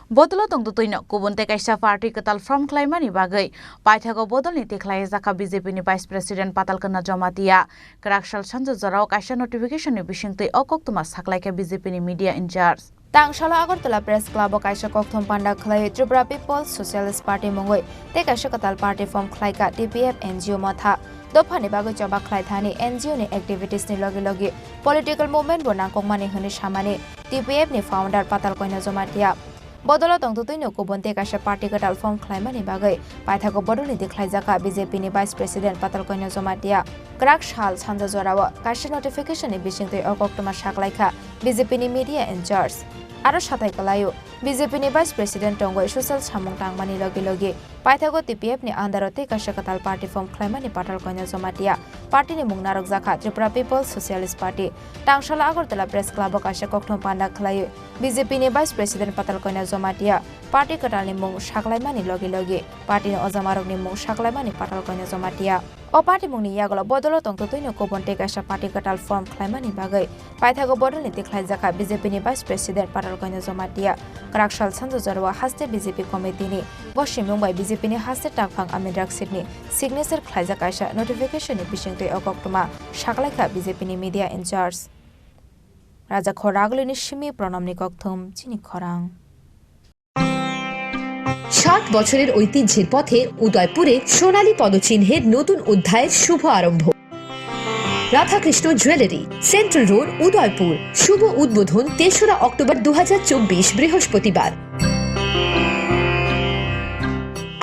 Bodolni tongtutino kubunte Kaisa party Kwtal from Khlaimani Bagwi Paithago Bodolni Tikhlaijakha BJP ni Vice President Patal Kanya Jamatia Krakshal Sanjo Jorao Kaisa notification ni bisingtui okoktuma saklaika BJP ni media in charge Tangshala Agartala Press Club o Kaisa kokthom panda khlai Tripura People's Socialist Party mongoi te Kaisa Kwtal party from Khlaika TPF NGO matha Dofani Bagwi Joba Khlai thani NGO ni activities ni logi political movement bo nangkokmani honi samani TPF ni founder Patal Kanya Jamatia Bodolni tongtutino kubunte Kaisa party Kwtal from Khlaimani Bagwi Paithago Bodolni Tikhlaijakha BJP ni Vice President Patal Kanya Jamatia Krakshal Sanjo Jorao Kaisa notification ni bisingtui okoktuma saklaika BJP ni media in charge Aro satai kalayo BJP ni Vice President tongoi social samung tangmani logi Paithago TPF ni andarote Kaisa Kwtal party from Khlaimani Patal Kanya Jamatia party ni mung narokjakha Tripura People's Socialist Party Tangshala Agartala Press Club o Kaisa kokthom panda khlaio BJP ni Vice President Patal Kanya Jamatia party Kwtal ni mung Khlaimani logi party ni ojamarok ni mung Khlaimani Patal Kanya Jamatia O party mung ni yagolo Bodolni tongtutino kubunte Kaisa party Kwtal from Khlaimani Bagwi Paithago Bodolni Tikhlaijakha BJP ni Vice President Patal Kanya Jamatia Krakshal Sanjo Jorao haste BJP committee ni Boshimung bai BJP ni haste tangphang amendrak sitni signature khlaijak Kaisa notification ni bisingtui okoktuma saklaika BJP ni media in charge Raja Khorang ni Shimi pranamni kokthom Chini Khorang 60 বছরের ঐতিহ্যের পথে উদয়পুরে সোনালী পদচিহ্নের নতুন অধ্যায়ের শুভ আরম্ভ Radhakrishna jewellery central road Udaipur শুভ উদ্বোধন ৩রা অক্টোবর 2024 বৃহস্পতিবার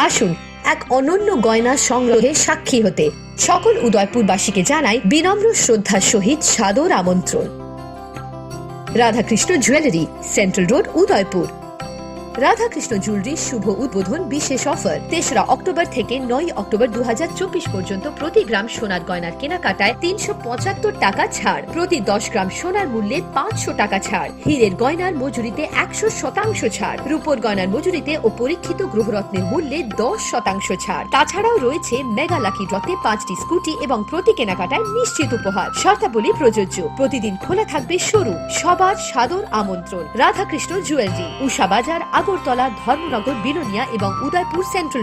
আসুন এক অনন্য গয়না সংগ্রহে সাক্ষী হতে সকল উদয়পুরবাসীকে জানাই বিনম্র শ্রদ্ধার সহিত সাদর আমন্ত্রণ Radhakrishna jewellery central road Udaipur Radhakrishna jewellery শুভ উদ্বোধন বিশেষ অফার ৩রা অক্টোবর থেকে ৯ অক্টোবর 2024 পর্যন্ত প্রতি গ্রাম সোনার গয়নার কেনাকাটায় ৩৭৫ টাকা ছাড় প্রতি 10 গ্রাম সোনার মূল্যে ৫০০ টাকা ছাড় হীরের গয়নার মজুরিতে ১০০% ছাড় রূপোর গয়নার মজুরিতে ও পরীক্ষিত গ্রহরত্নের মূল্যে 10% ছাড় তাছাড়াও রয়েছে মেগা লাকি ড্রতে 5টি স্কুটি এবং প্রতি কেনাকাটায় নিশ্চিত উপহার শর্তাবলী প্রযোজ্য প্রতিদিন খোলা থাকবে শোরুম সবার সাদর আমন্ত্রণ রাধাকৃষ্ণ জুয়েলারি উষা বাজার আগরতলা ধর্মনগর বিলোনিয়া এবং উদয়পুর সেন্ট্রাল